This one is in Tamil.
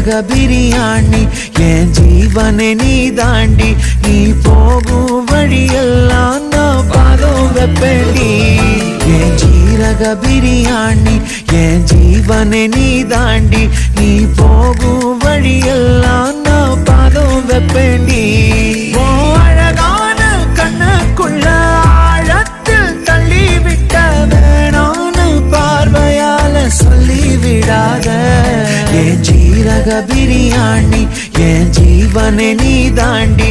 ஜீரக பிரியாணி என் ஜீவனை நீ தாண்டி நீ போகும் வழியெல்லாம் நான் பாதம் வெப்பேண்டி என் ஜீரக பிரியாணி என் ஜீவனை நீ தாண்டி நீ போகும் வழியெல்லாம் நான் பாதம் வெப்பேண்டி அழகான கண்ணுக்குள்ள ஆழத்தில் தள்ளிவிட்ட வேணான்னு பார்வையால சொல்லிவிடாத என் ஜீரக பிரியாணி என் ஜீவனை நீ தாண்டி